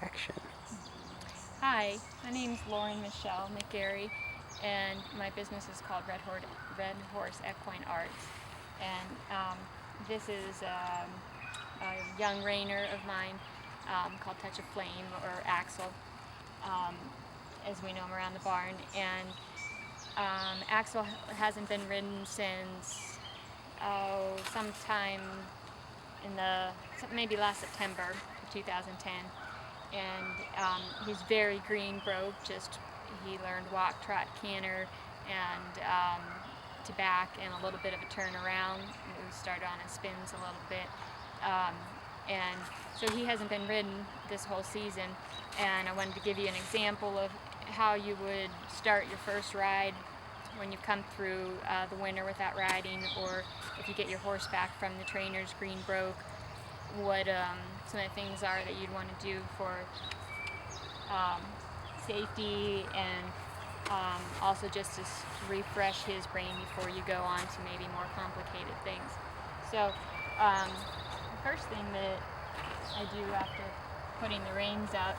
action. Hi, my name's Lauren Michelle McGarry, and my business is called Red Horse Equine Arts. And this is a young reiner of mine called Touch of Flame, or Axel, as we know him around the barn. And Axel hasn't been ridden since sometime in maybe last September of 2010. And he's very green broke. He learned walk, trot, canter, and to back, and a little bit of a turnaround. We started on his spins a little bit, and so he hasn't been ridden this whole season. And I wanted to give you an example of how you would start your first ride when you come through the winter without riding, or if you get your horse back from the trainer's green broke, what some of the things are that you'd want to do for safety, and also just to refresh his brain before you go on to maybe more complicated things. So the first thing that I do after putting the reins up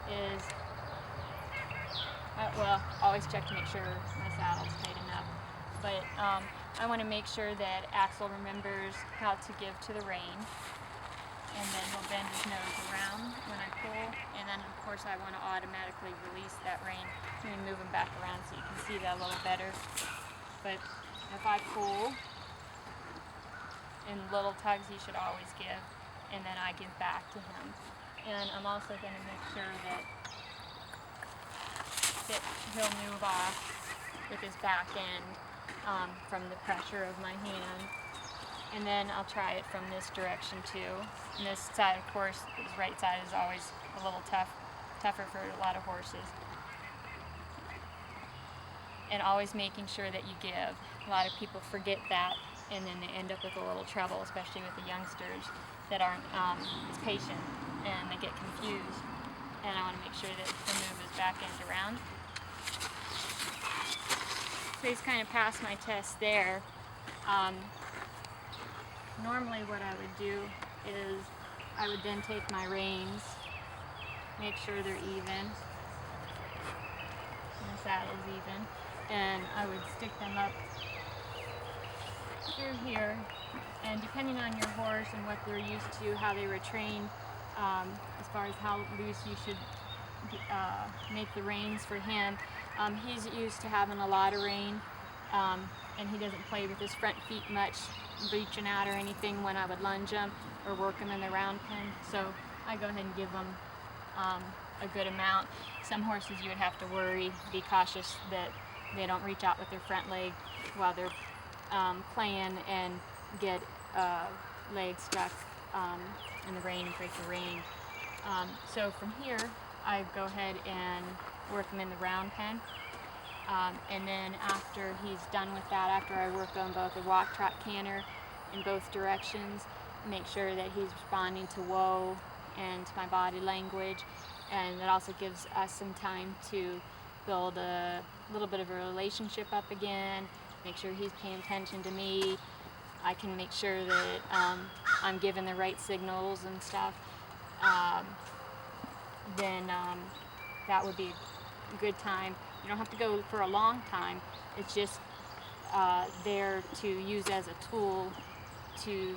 is, always check to make sure my saddle's tight enough. But I want to make sure that Axel remembers how to give to the rein. And then he'll bend his nose around when I pull, and then of course I want to automatically release that rein. Let me move him back around so you can see that a little better. But if I pull, in little tugs he should always give, and then I give back to him. And I'm also going to make sure that he'll move off with his back end from the pressure of my hand. And then I'll try it from this direction too. And this side, of course, this right side is always a little tougher for a lot of horses. And always making sure that you give. A lot of people forget that, and then they end up with a little trouble, especially with the youngsters that aren't as patient, and they get confused. And I want to make sure that he'll move his back end around. So he's kind of passed my test there. Normally what I would do is I would then take my reins, make sure they're even, and the saddle's even, and I would stick them up through here. And depending on your horse and what they're used to, how they were trained, as far as how loose you should make the reins for him. He's used to having a lot of rein, and he doesn't play with his front feet much, reaching out or anything when I would lunge him or work him in the round pen. So I go ahead and give him a good amount. Some horses you would have to worry, be cautious that they don't reach out with their front leg while they're playing and get leg stuck in the rein and break the rein. So from here I go ahead and work him in the round pen. And then after he's done with that, after I work on both the walk, trot, canter in both directions, make sure that he's responding to whoa and to my body language. And it also gives us some time to build a little bit of a relationship up again, make sure he's paying attention to me. I can make sure that I'm giving the right signals and stuff. Then that would be a good time. You don't have to go for a long time. It's just there to use as a tool to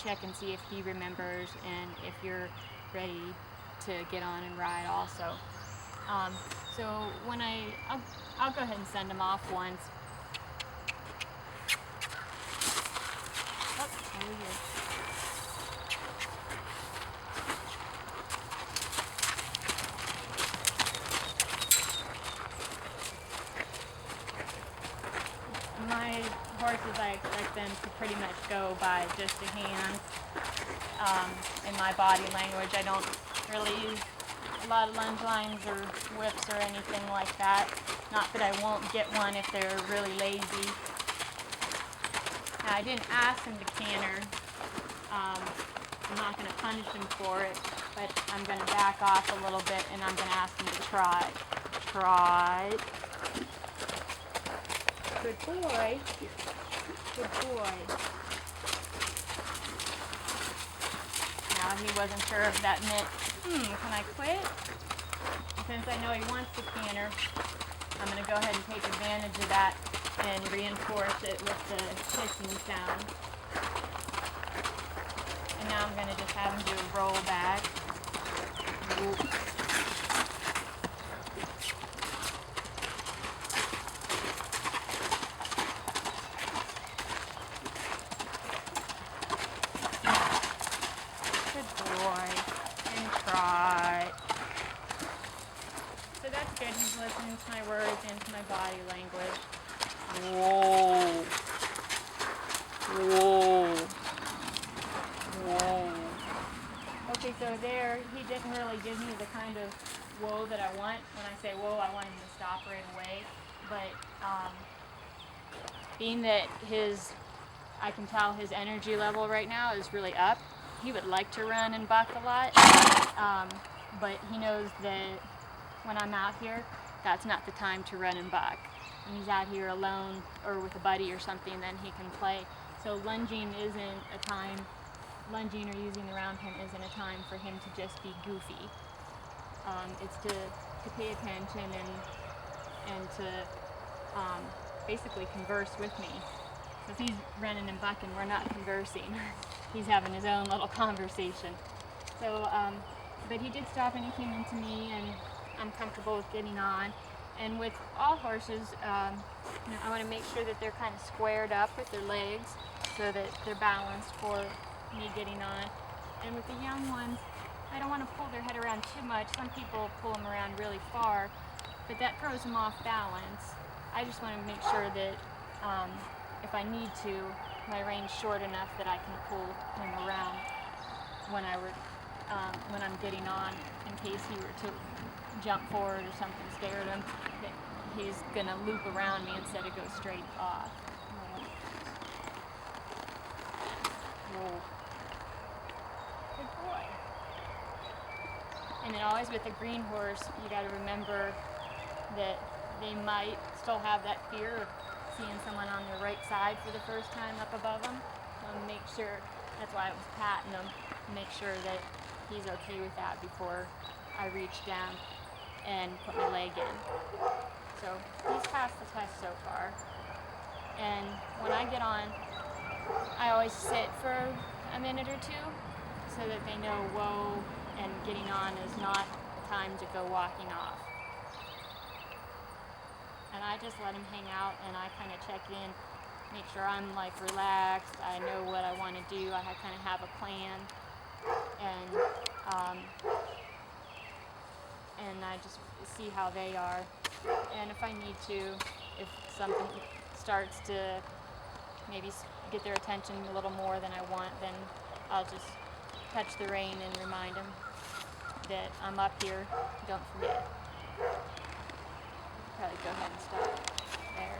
check and see if he remembers and if you're ready to get on and ride also. So when I'll go ahead and send him off once. Oh, over here. My horses, I expect them to pretty much go by just a hand. In my body language, I don't really use a lot of lunge lines or whips or anything like that. Not that I won't get one if they're really lazy. Now, I didn't ask him to canter. I'm not going to punish him for it, but I'm going to back off a little bit, and I'm going to ask him to trot. Trot. Good boy. Good boy. Now he wasn't sure if that meant, can I quit, since I know he wants to canter, I'm going to go ahead and take advantage of that and reinforce it with the hissing sound. And now I'm going to just have him do a roll back. Whoop. Good boy. And trot. So that's good. He's listening to my words and to my body language. Whoa. Whoa. Whoa. Okay, so there, he didn't really give me the kind of whoa that I want. When I say whoa, I want him to stop right away. But being that I can tell his energy level right now is really up. He would like to run and buck a lot, but he knows that when I'm out here, that's not the time to run and buck. When he's out here alone or with a buddy or something, then he can play. So lunging or using the round pin isn't a time for him to just be goofy. It's to pay attention and to basically converse with me. So if he's running and bucking, we're not conversing. He's having his own little conversation. So, but he did stop and he came into me, and I'm comfortable with getting on. And with all horses, I want to make sure that they're kind of squared up with their legs so that they're balanced for me getting on. And with the young ones, I don't want to pull their head around too much. Some people pull them around really far, but that throws them off balance. I just want to make sure that if I need to, my rein's short enough that I can pull him around when I'm getting on, in case he were to jump forward or something scared him, that he's going to loop around me instead of go straight off. Whoa. Good boy. And then always with a green horse, you got to remember that they might still have that fear of seeing someone on their right side for the first time up above them. So make sure, that's why I was patting him, make sure that he's okay with that before I reach down and put my leg in. So he's passed the test so far. And when I get on, I always sit for a minute or two so that they know whoa, and getting on is not time to go walking off. And I just let him hang out, and I kind of check in, make sure I'm like relaxed, I know what I want to do, I kind of have a plan, and I just see how they are. And if I need to, if something starts to maybe get their attention a little more than I want, then I'll just touch the rein and remind them that I'm up here, don't forget. Probably go ahead and stop there.